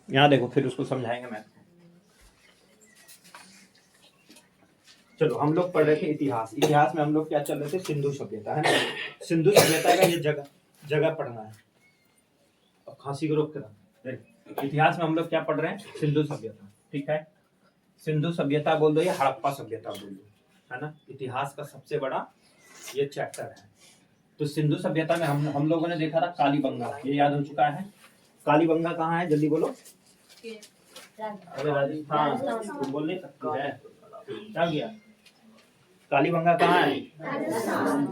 यहाँ देखो, फिर उसको समझाएंगे मैं। चलो, हम लोग पढ़ रहे थे इतिहास। इतिहास में हम लोग क्या चल रहे थे? सिंधु सभ्यता, है ना। सिंधु सभ्यता का ये जगह पढ़ना है। अब खांसी को रोक कर देख, इतिहास में हम लोग क्या पढ़ रहे हैं? सिंधु सभ्यता, ठीक है। सिंधु सभ्यता बोल दो या हड़प्पा सभ्यता बोल दो, है ना। इतिहास का सबसे बड़ा ये चैप्टर है। तो सिंधु सभ्यता में हम लोगों ने देखा था कालीबंगा, ये याद हो चुका है। कालीबंगा कहाँ है? जल्दी बोलो। अरे राजस्थान, तुम बोल नहीं सकती है, क्या गया? कालीबंगा कहाँ है?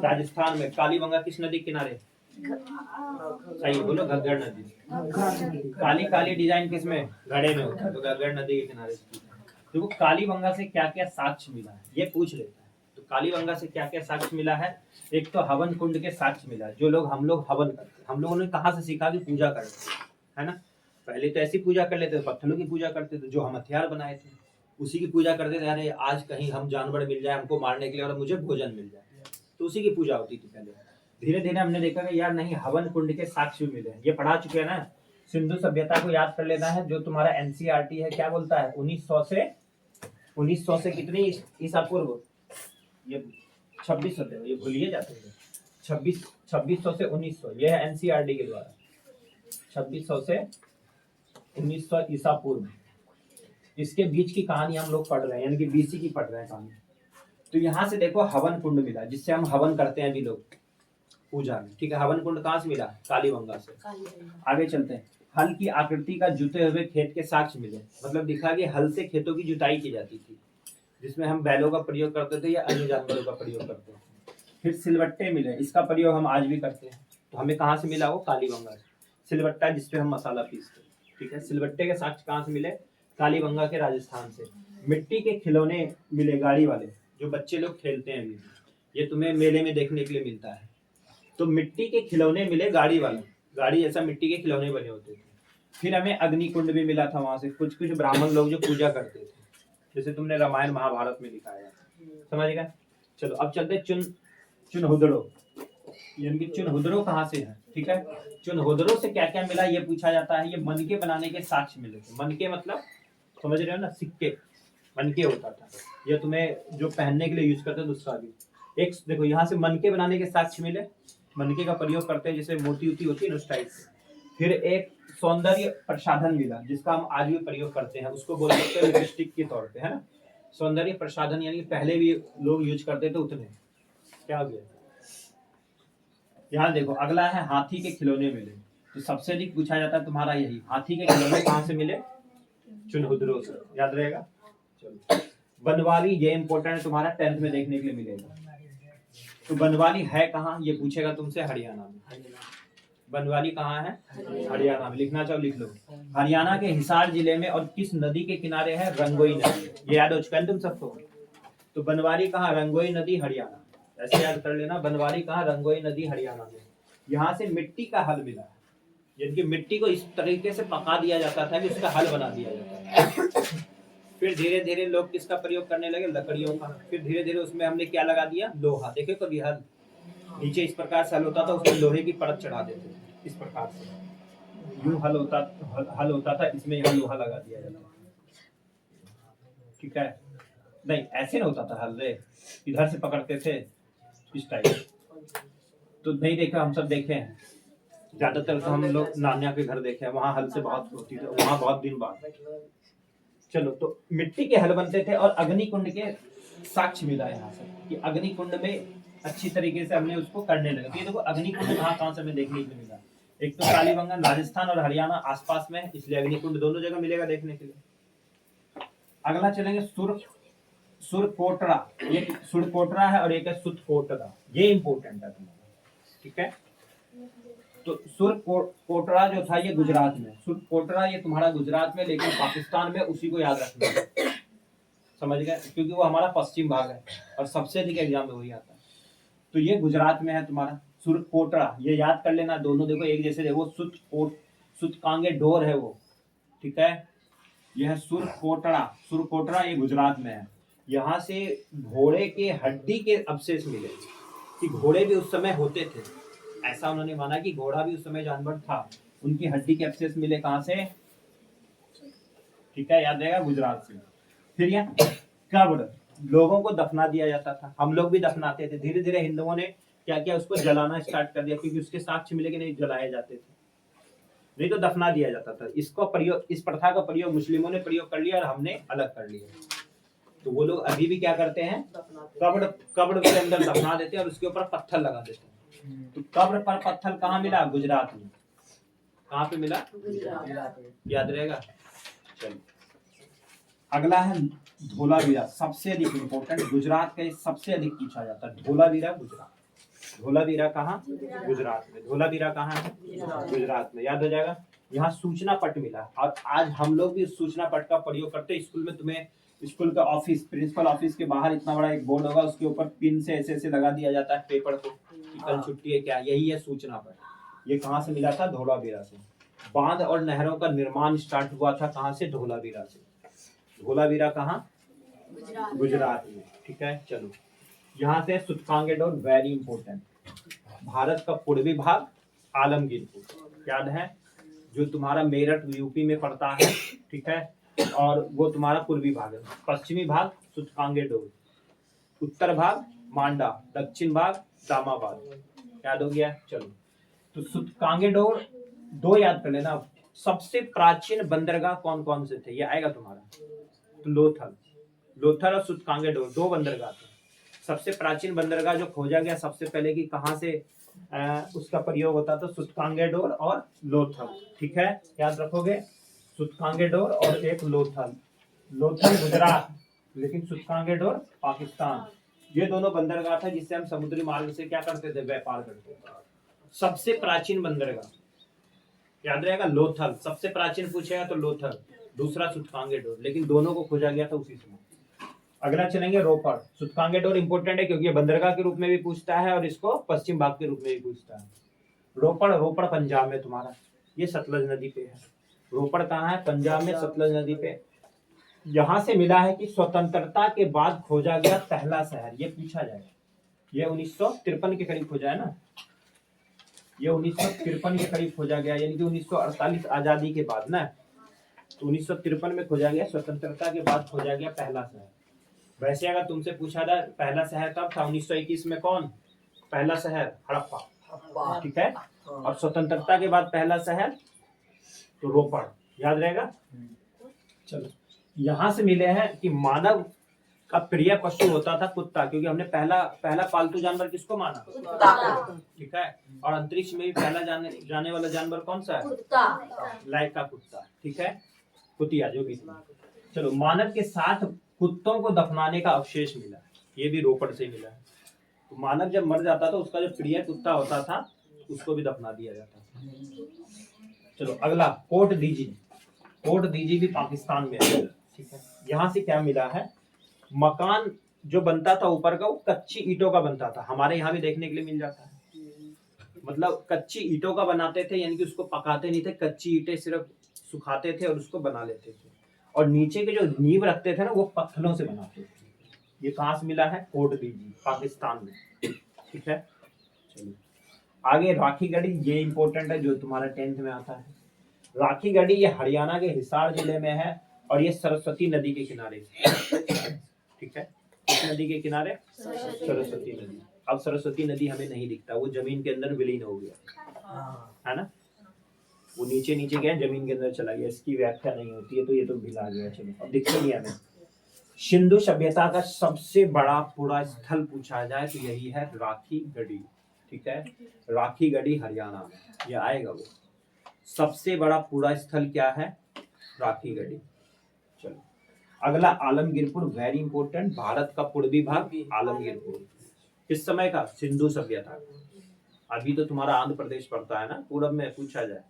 राजस्थान में। कालीबंगा किस नदी किनारे? सही बोलो, घग्गर नदी। काली काली डिजाइन किसमें? घड़े में होता है, तो घग्गर नदी के किनारे। देखो कालीबंगा से क्या क्या साक्ष्य मिला है, ये पूछ लेता है। तो कालीबंगा से क्या क्या साक्ष्य मिला है? एक तो हवन कुंड के साक्ष्य मिला, जो लोग हम लोग हवन करते हैं। हम लोगों ने कहाँ से सीखा कि पूजा करते, है ना। पहले तो ऐसी पूजा कर लेते थे, पत्थरों की पूजा करते थे, जो हम हथियार बनाए थे उसी की पूजा करते थे। अरे आज कहीं हम जानवर मिल जाए हमको मारने के लिए और मुझे भोजन मिल जाए, तो उसी की पूजा होती थी पहले। धीरे धीरे हमने देखा कि यार नहीं, हवन कुंड के साक्ष्य मिले। ये पढ़ा चुके हैं ना। सिंधु सभ्यता को याद कर लेना है, जो तुम्हारा एनसीईआरटी है क्या बोलता है? 1900 से कितनी ईसा पूर्व? ये 2600 थे, ये भूलिए जाते हैं। 2600 से 1900, ये है एनसीईआरटी के द्वारा। 2600 से 1900 ईसा पूर्व, इसके बीच की कहानी हम लोग पढ़ रहे हैं, यानी कि बीसी की पढ़ रहे हैं कहानी। तो यहाँ से देखो हवन कुंड मिला, जिससे हम हवन करते हैं अभी लोग पूजा में, ठीक है। हवन कुंड कहाँ से मिला? कालीबंगा से। आगे चलते हैं। हल की आकृति का जुते हुए खेत के साक्ष्य मिले, मतलब दिखा कि हल से खेतों की जुताई की जाती थी, जिसमें हम बैलों का प्रयोग करते थे या अन्य जानवरों का प्रयोग करते थे। फिर सिलवट्टे मिले, इसका प्रयोग हम आज भी करते हैं। तो हमें कहाँ से मिला? वो कालीबंगा से। सिलवट्टा जिसपे हम मसाला पीसते हैं, ठीक है। सिलवट्टे के साक्ष्य कहाँ से मिले? कालीबंगा के, राजस्थान से। मिट्टी के खिलौने मिले, गाड़ी वाले, जो बच्चे लोग खेलते हैं अभी, ये तुम्हें मेले में देखने के लिए मिलता है। तो मिट्टी के खिलौने मिले, गाड़ी वाले, गाड़ी जैसा मिट्टी के खिलौने बने होते थे। फिर हमें अग्निकुंड भी मिला था वहां से, कुछ कुछ ब्राह्मण लोग जो पूजा करते थे, जैसे तुमने रामायण महाभारत में दिखाया, समझ गए। चलो अब चलते चुनहुदड़ो, यानी कि चुनहुदड़ो कहाँ से है, ठीक है। चुनहुदड़ो से क्या क्या मिला ये पूछा जाता है। ये मनके बनाने के साक्ष्य मिले थे। मनके मतलब समझ रहे हो ना, सिक्के, मनके होता था। ये तुम्हें जो पहनने के लिए यूज करते थे उसका भी एक देखो, यहाँ से मनके बनाने के साक्ष्य मिले। मनके का प्रयोग करते हैं, जैसे मोती उती होती है ना, उस टाइप से। फिर एक सौंदर्य प्रसाधन मिला, जिसका हम आज भी प्रयोग करते हैं, उसको बोल सकते हैं लिपस्टिक के तौर पे, है ना। सौंदर्य प्रसाधन, यानी पहले भी लोग यूज करते थे उतने। क्या हो गया? यहाँ देखो अगला है हाथी के खिलौने मिले। तो सबसे अधिक पूछा जाता है तुम्हारा यही, हाथी के खिलौने कहाँ से मिले? चुनहुदड़ो से, याद रहेगा। चलो बनवाली, ये इंपॉर्टेंट है, तुम्हारा 10th में देखने के लिए मिलेगा। तो बनवाली है कहाँ, ये पूछेगा तुमसे, हरियाणा में। बनवाली कहाँ है? हरियाणा में। लिखना चाहो लिख लो। हरियाणा के हिसार जिले में, और किस नदी के किनारे है? रंगोई नदी। ये याद हो चुका है तुम सबको। तो बनवाली कहाँ? रंगोई नदी, हरियाणा। ऐसे याद कर लेना, बनवाली कहाँ? रंगोई नदी, हरियाणा में। यहाँ से मिट्टी का हल मिला, यानी कि मिट्टी को इस तरीके से पका दिया जाता था कि उसका हल बना दिया जाता था। फिर धीरे धीरे लोग किसका प्रयोग करने लगे? लकड़ियों का। फिर धीरे धीरे उसमें हमने क्या लगा दिया? लोहा। देखे कभी हल नीचे इस प्रकार से हल होता था, उसमें लोहे की परत चढ़ा देते थे, इस प्रकार से यूं हल होता था, इसमें यहाँ लोहा लगा दिया जाता था, ठीक है। नहीं ऐसे नहीं होता था हल, रे इधर से पकड़ते थे इस टाइप। तो नहीं देखा, हम सब देखे हैं, ज्यादातर तो हम लोग नानिया के घर देखे हैं, वहां हल से बहुत होती थी, वहां बहुत दिन बाद। चलो, तो मिट्टी के हल बनते थे। और अग्निकुंड के साक्ष्य मिला यहाँ से कि अग्निकुंड में अच्छी तरीके से हमने उसको करने लगे। तो ये देखो अग्निकुंड कहाँ से हमें देखने को मिला। एक तो कालीबंगा, राजस्थान और हरियाणा आसपास में, इसलिए अग्निकुंड दोनों जगह मिलेगा देखने के लिए। अगला चलेंगे सुरकोटरा। ये सुरकोटरा है और एक है सुतकोटरा, ये इंपोर्टेंट है तुम्हारा, ठीक है। तो सुरकोटरा जो था ये गुजरात में, सुरकोटरा ये तुम्हारा गुजरात में, लेकिन पाकिस्तान में, उसी को याद रखना है, समझ गए, क्योंकि वो हमारा पश्चिम भाग है और सबसे अधिक एग्जाम में वही आता है। तो ये गुजरात में है तुम्हारा सुरकोटरा, ये याद कर लेना। दोनों देखो एक जैसे, देखो सुतकांगे डोर है वो, ठीक है। यह सुरकोटरा, सुरकोटरा ये गुजरात में है। यहाँ से घोड़े के हड्डी के अवशेष मिले, कि घोड़े भी उस समय होते थे, ऐसा उन्होंने माना कि घोड़ा भी उस समय जानवर था। उनकी हड्डी के अवशेष मिले कहाँ से? ठीक है, याद रहेगा, गुजरात से। फिर यहाँ कब्र, लोगों को दफना दिया जाता था, हम लोग भी दफनाते थे। धीरे धीरे हिंदुओं ने क्या किया, उसको जलाना स्टार्ट कर दिया, क्योंकि उसके साक्ष्य मिले कि नहीं जलाए जाते थे, नहीं तो दफना दिया जाता था। इसको प्रयोग, इस प्रथा का प्रयोग मुस्लिमों ने प्रयोग कर लिया और हमने अलग कर लिया। तो वो लोग अभी भी क्या करते हैं, कब्र के अंदर दफना देते हैं और उसके ऊपर पत्थर लगा देते हैं। तो कब्र पर पत्थर कहाँ मिला, गुजरात में। कहाँ पे मिला, याद रहेगा। चलिए अगला है धोलावीरा, सबसे अधिक इंपोर्टेंट, गुजरात का सबसे अधिक पूछा जाता है। धोलावीरा गुजरात, धोलावीरा कहाँ, गुजरात में। धोलावीरा कहाँ है, गुजरात में, याद हो जाएगा। यहाँ सूचना पट मिला और आज हम लोग भी उस सूचना पट का प्रयोग करते हैं। स्कूल में तुम्हें स्कूल का ऑफिस, प्रिंसिपल ऑफिस के बाहर इतना बड़ा एक बोर्ड होगा, उसके ऊपर पिन से ऐसे ऐसे लगा दिया जाता है पेपर को कि कल छुट्टी है क्या, यही है सूचना पट। ये कहाँ से मिला था, धोलावीरा से। बांध और नहरों का निर्माण स्टार्ट हुआ था कहाँ से, धोलावीरा से। धोलावीरा कहाँ, गुजरात में, ठीक है। चलो यहाँ से सूतकांगेडोर, वेरी इंपोर्टेंट, भारत का पूर्वी भाग आलमगीरपुर, याद है, जो तुम्हारा मेरठ यूपी में पड़ता है, ठीक है, और वो तुम्हारा पूर्वी भाग है। पश्चिमी भाग सूतकांगेडोर, उत्तर भाग मांडा, दक्षिण भाग दामाबाद, याद हो गया। चलो तो सूतकांगेडोर दो याद कर लेना। सबसे प्राचीन बंदरगाह कौन कौन से थे, ये आएगा तुम्हारा। तो लोथल और सूतकांगेडोर दो बंदरगाह थे। सबसे प्राचीन बंदरगाह जो खोजा गया सबसे पहले कि कहाँ से उसका प्रयोग होता था, सूतकांगेडोर और लोथल, ठीक है, याद रखोगे। सूतकांगेडोर और एक लोथल, लोथल गुजरात लेकिन सूतकांगेडोर पाकिस्तान। ये दोनों बंदरगाह था जिससे हम समुद्री मार्ग से क्या करते थे, व्यापार करते थे। सबसे प्राचीन बंदरगाह याद रहेगा, लोथल, सबसे प्राचीन पूछेगा तो लोथल, दूसरा सूतकांगेडोर, लेकिन दोनों को खोजा गया था उसी समय। अगला चलेंगे रोपड़। सूतकांगेडोर इंपोर्टेंट है क्योंकि ये बंदरगाह के रूप में भी पूछता है और इसको पश्चिम भाग के रूप में भी पूछता है। रोपड़ पंजाब में तुम्हारा, ये सतलज नदी पे है। रोपड़ कहाँ है, पंजाब में, सतलज नदी पे। यहाँ से मिला है कि स्वतंत्रता के बाद खोजा गया पहला शहर, ये पूछा जाएगा। ये 1953 के करीब खोजा है ना, ये 1953 के करीब खोजा गया, यानी कि 1948 आजादी के बाद ना, तो 1953 में खोजा गया, स्वतंत्रता के बाद खोजा गया पहला शहर। वैसे अगर तुमसे पूछा था पहला शहर कब था, 1921 में कौन पहला शहर, हड़प्पा, ठीक है, और स्वतंत्रता के बाद पहला शहर तो रोपड़, याद रहेगा। चलो यहाँ से मिले हैं कि मानव का प्रिय पशु होता था कुत्ता, क्योंकि हमने पहला पालतू जानवर किसको माना, ठीक है, और अंतरिक्ष में भी पहला जाने वाला जानवर कौन सा है, लाइक का कुत्ता, ठीक है, कुतिया जो भी। चलो मानव के साथ कुत्तों को दफनाने का अवशेष मिला, ये भी रोपड़ से मिला है। तो मानव जब मर जाता था उसका जो प्रिय कुत्ता होता था उसको भी दफना दिया जाता था। चलो अगला कोट दीजी भी पाकिस्तान में है, ठीक है। यहाँ से क्या मिला है, मकान जो बनता था ऊपर का वो कच्ची ईंटों का बनता था, हमारे यहाँ भी देखने के लिए मिल जाता है। मतलब कच्ची ईंटों का बनाते थे, यानी कि उसको पकाते नहीं थे, कच्ची ईंटें सिर्फ सुखाते थे और उसको बना लेते थे, और नीचे के जो नींव रखते थे ना वो पत्थरों से बनाते थे। ये कहाँ से मिला है, कोट दीजी पाकिस्तान में, ठीक है। चलिए आगे राखी गढ़ी, ये इंपॉर्टेंट है जो तुम्हारा 10th में आता है। राखी गढ़ी ये हरियाणा के हिसार जिले में है और ये सरस्वती नदी के किनारे, ठीक है, किस नदी के किनारे, सरस्वती नदी। अब सरस्वती नदी हमें नहीं दिखता, वो जमीन के अंदर विलीन हो गया है ना, वो नीचे गया जमीन के अंदर चला गया, इसकी व्याख्या नहीं होती है तो ये तो भिला गया। चलो अब दिखते नहीं हमें। सिंधु सभ्यता का सबसे बड़ा पूरा स्थल पूछा जाए तो यही है राखी गढ़ी, ठीक है, राखी गढ़ी हरियाणा में, ये आएगा वो। सबसे बड़ा पूरा स्थल क्या है, राखी गढ़ी। चलो अगला आलमगीरपुर, वेरी इंपोर्टेंट, भारत का पूर्वी भाग आलमगीरपुर, किस समय का, सिंधु सभ्यता। अभी तो तुम्हारा आंध्र प्रदेश पड़ता है ना, पूरब में पूछा जाए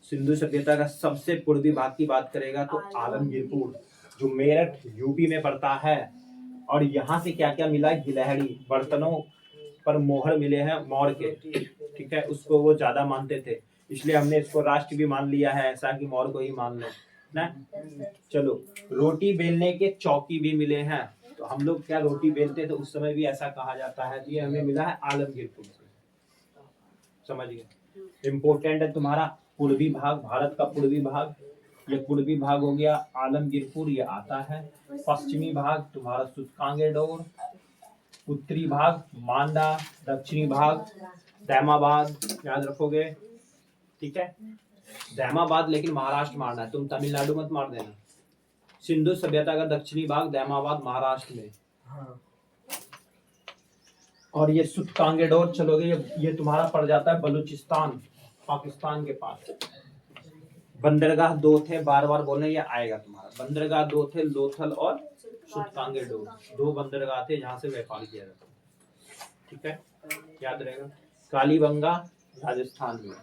सिंधु सभ्यता का सबसे पूर्वी भाग की बात करेगा तो आलमगीरपुर, जो मेरठ यूपी में पड़ता है। और यहाँ से क्या क्या मिला, गिलहरी, बर्तनों पर मोहर मिले हैं मौर्य के, ठीक है, उसको वो ज्यादा मानते थे, इसलिए हमने इसको राष्ट्र भी मान लिया है, ऐसा कि मौर्य को ही मान लो ना। चलो रोटी बेलने के चौकी भी मिले हैं, तो हम लोग क्या रोटी बेलते थे उस समय भी ऐसा कहा जाता है, ये हमें मिला है आलमगीरपुर से, समझ गए। इम्पोर्टेंट है तुम्हारा पूर्वी भाग, भारत का पूर्वी भाग, ये पूर्वी भाग हो गया आलमगीरपुर, ये आता है। पश्चिमी भाग तुम्हारा सूतकांगेडोर, उत्तरी भाग मांडा, दक्षिणी भाग दैमाबाद, याद रखोगे, ठीक है। दैमाबाद लेकिन महाराष्ट्र मारना है, तुम तमिलनाडु मत मार देना। सिंधु सभ्यता का दक्षिणी भाग दैमाबाद महाराष्ट्र में। और ये सूतकांगेडोर चलोगे, ये तुम्हारा पड़ जाता है बलूचिस्तान, पाकिस्तान के पास। बंदरगाह दो थे, बार बार बोलने, ये आएगा तुम्हारा। बंदरगाह दो थे, लोथल और सूतकांगेडोर, दो बंदरगाह थे जहां से व्यापार किया जाता, ठीक है, याद रहेगा। कालीबंगा राजस्थान में,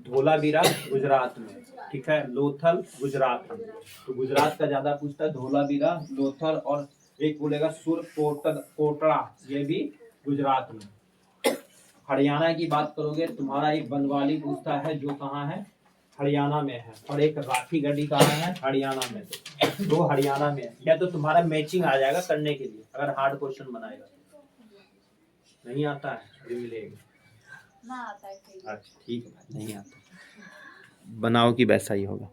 धोलावीरा गुजरात में, ठीक है, लोथल गुजरात में। तो गुजरात का ज्यादा पूछता है, धोलावीरा, लोथल, और एक बोलेगा सुर कोटड़ा, ये भी गुजरात में। हरियाणा की बात करोगे, तुम्हारा एक बनवाली पूछता है जो कहाँ है, हरियाणा में है, और एक राठीगढ़ी कहाँ है, हरियाणा में। तो दो हरियाणा में है। या तो तुम्हारा मैचिंग आ जाएगा करने के लिए, अगर हार्ड क्वेश्चन बनाएगा। नहीं आता है, अभी मिलेगा ना, आता है। अच्छा ठीक है, नहीं आता, बनाओ कि वैसा ही होगा।